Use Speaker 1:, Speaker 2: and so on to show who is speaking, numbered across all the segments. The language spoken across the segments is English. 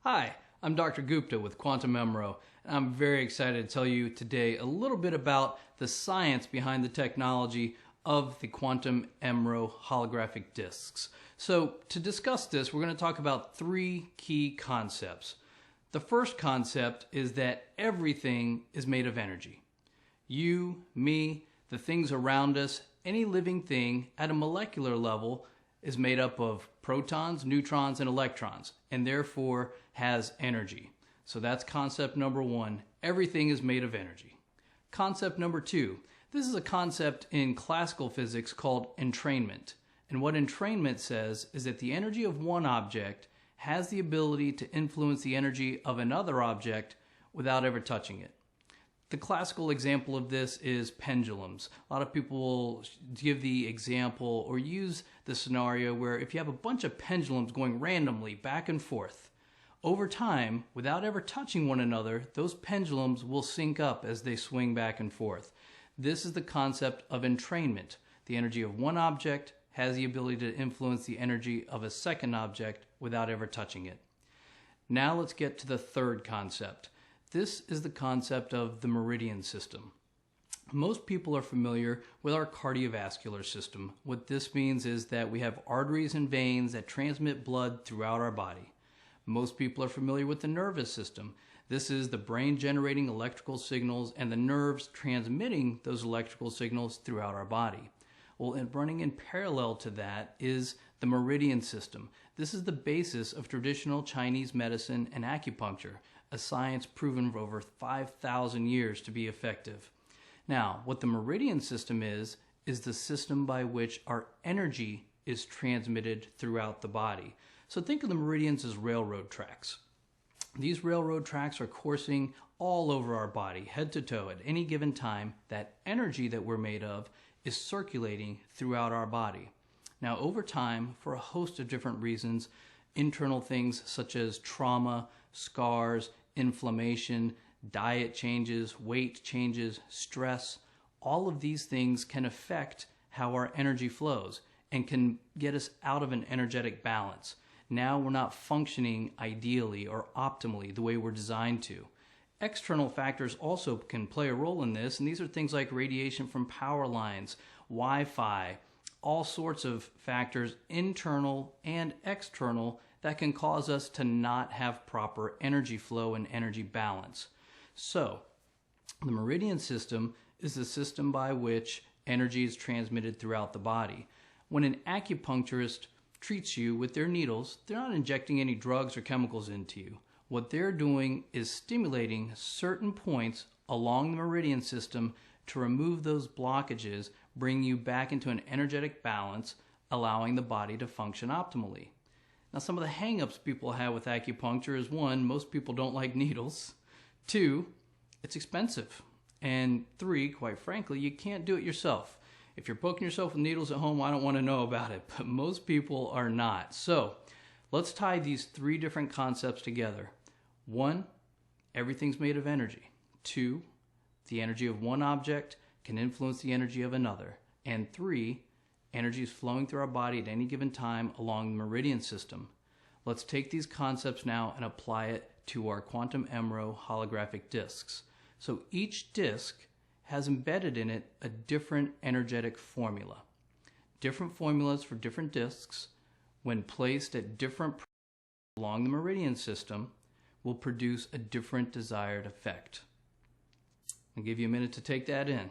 Speaker 1: Hi, I'm Dr. Gupta with Quantum Emro, and I'm very excited to tell you today a little bit about the science behind the technology of the Quantum Emro holographic discs. So to discuss this, we're going to talk about three key concepts. The first concept is that everything is made of energy. You, me, the things around us, any living thing at a molecular level is made up of protons, neutrons, and electrons, and therefore has energy. So that's concept number one. Everything is made of energy. Concept number two. This is a concept in classical physics called entrainment. And what entrainment says is that the energy of one object has the ability to influence the energy of another object without ever touching it. The classical example of this is pendulums. A lot of people will give the example or use the scenario where if you have a bunch of pendulums going randomly back and forth, over time, without ever touching one another, those pendulums will sync up as they swing back and forth. This is the concept of entrainment. The energy of one object has the ability to influence the energy of a second object without ever touching it. Now let's get to the third concept. This is the concept of the meridian system. Most people are familiar with our cardiovascular system. What this means is that we have arteries and veins that transmit blood throughout our body. Most people are familiar with the nervous system. This is the brain generating electrical signals and the nerves transmitting those electrical signals throughout our body. Well, and running in parallel to that is the meridian system. This is the basis of traditional Chinese medicine and acupuncture, a science proven for over 5,000 years to be effective. Now, what the meridian system is the system by which our energy is transmitted throughout the body. So think of the meridians as railroad tracks. These railroad tracks are coursing all over our body, head to toe, at any given time. That energy that we're made of is circulating throughout our body. Now, over time, for a host of different reasons, internal things such as trauma, scars, inflammation, diet changes, weight changes, stress, all of these things can affect how our energy flows and can get us out of an energetic balance. Now we're not functioning ideally or optimally the way we're designed to. External factors also can play a role in this, and these are things like radiation from power lines, Wi-Fi, all sorts of factors, internal and external, that can cause us to not have proper energy flow and energy balance. So, the meridian system is the system by which energy is transmitted throughout the body. When an acupuncturist treats you with their needles, they're not injecting any drugs or chemicals into you. What they're doing is stimulating certain points along the meridian system to remove those blockages, bring you back into an energetic balance, allowing the body to function optimally. Now, some of the hang-ups people have with acupuncture is one, most people don't like needles. Two, it's expensive. And three, quite frankly, you can't do it yourself. If you're poking yourself with needles at home, I don't want to know about it, but most people are not. So let's tie these three different concepts together. One, everything's made of energy. Two, the energy of one object can influence the energy of another. And three, energy is flowing through our body at any given time along the meridian system. Let's take these concepts now and apply it to our Quantum Emro holographic discs. So each disc has embedded in it a different energetic formula. Different formulas for different discs, when placed at different along the meridian system, will produce a different desired effect. I'll give you a minute to take that in.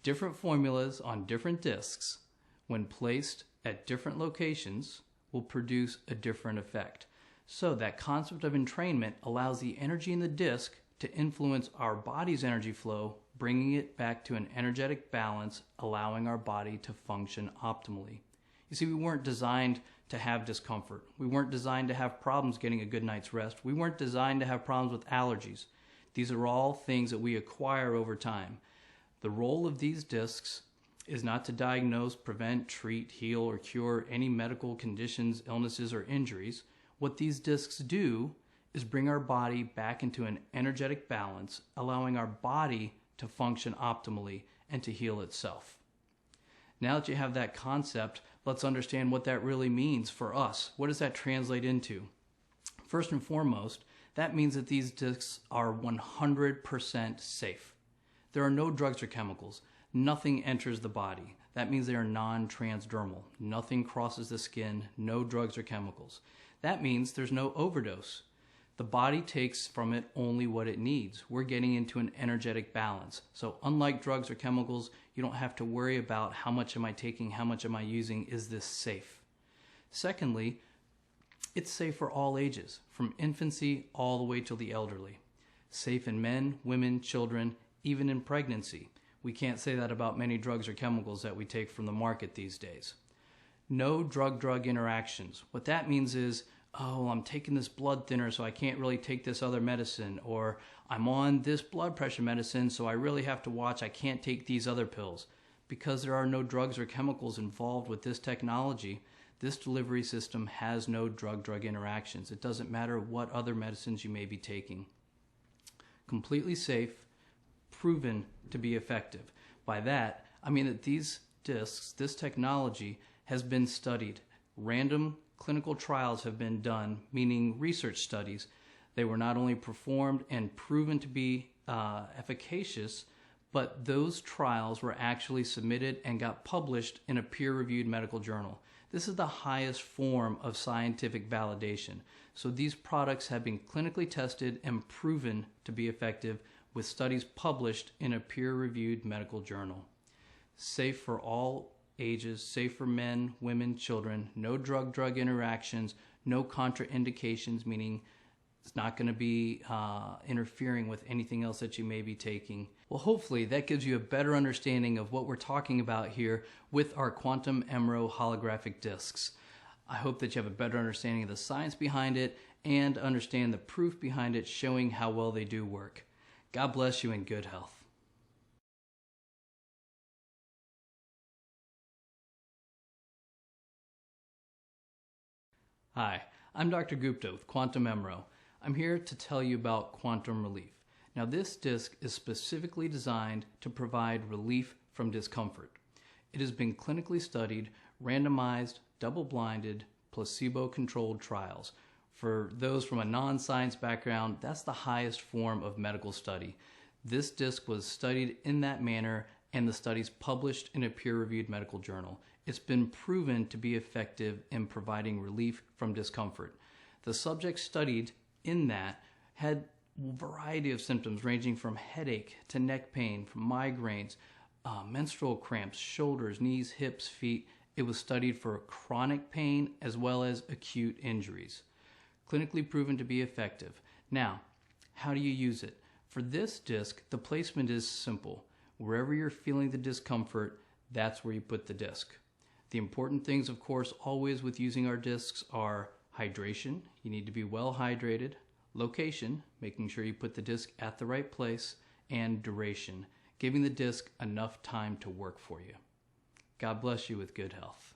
Speaker 1: Different formulas on different discs, when placed at different locations, will produce a different effect. So that concept of entrainment allows the energy in the disc to influence our body's energy flow, bringing it back to an energetic balance, allowing our body to function optimally. You see, we weren't designed to have discomfort. We weren't designed to have problems getting a good night's rest. We weren't designed to have problems with allergies. These are all things that we acquire over time. The role of these discs is not to diagnose, prevent, treat, heal, or cure any medical conditions, illnesses, or injuries. What these discs do is bring our body back into an energetic balance, allowing our body to function optimally and to heal itself. Now that you have that concept, let's understand what that really means for us. What does that translate into? First and foremost, that means that these discs are 100% safe. There are no drugs or chemicals. Nothing enters the body. That means they are non-transdermal. Nothing crosses the skin, no drugs or chemicals. That means there's no overdose. The body takes from it only what it needs. We're getting into an energetic balance. So unlike drugs or chemicals, you don't have to worry about how much am I taking, how much am I using, is this safe? Secondly, it's safe for all ages, from infancy all the way till the elderly. Safe in men, women, children, even in pregnancy. We can't say that about many drugs or chemicals that we take from the market these days. No drug-drug interactions. What that means is, oh, I'm taking this blood thinner so I can't really take this other medicine, or I'm on this blood pressure medicine so I really have to watch, I can't take these other pills. Because there are no drugs or chemicals involved with this technology, this delivery system has no drug-drug interactions. It doesn't matter what other medicines you may be taking. Completely safe, proven to be effective. By that, I mean that these discs, this technology, has been studied. Random clinical trials have been done, meaning research studies. They were not only performed and proven to be efficacious, but those trials were actually submitted and got published in a peer-reviewed medical journal. This is the highest form of scientific validation. So these products have been clinically tested and proven to be effective with studies published in a peer-reviewed medical journal. Safe for all ages, safe for men, women, children, no drug-drug interactions, no contraindications, meaning it's not going to be interfering with anything else that you may be taking. Well, hopefully that gives you a better understanding of what we're talking about here with our Quantum Emro holographic discs. I hope that you have a better understanding of the science behind it and understand the proof behind it showing how well they do work. God bless you and good health. Hi, I'm Dr. Gupta with Quantum Emro. I'm here to tell you about Quantum Relief. Now this disc is specifically designed to provide relief from discomfort. It has been clinically studied, randomized, double-blinded, placebo-controlled trials. For those from a non-science background, that's the highest form of medical study. This disc was studied in that manner and the studies published in a peer-reviewed medical journal. It's been proven to be effective in providing relief from discomfort. The subjects studied in that had a variety of symptoms ranging from headache to neck pain, from migraines, menstrual cramps, shoulders, knees, hips, feet. It was studied for chronic pain as well as acute injuries. Clinically proven to be effective. Now, how do you use it? For this disc, the placement is simple. Wherever you're feeling the discomfort, that's where you put the disc. The important things, of course, always with using our discs are hydration. You need to be well hydrated. Location, making sure you put the disc at the right place. And duration, giving the disc enough time to work for you. God bless you with good health.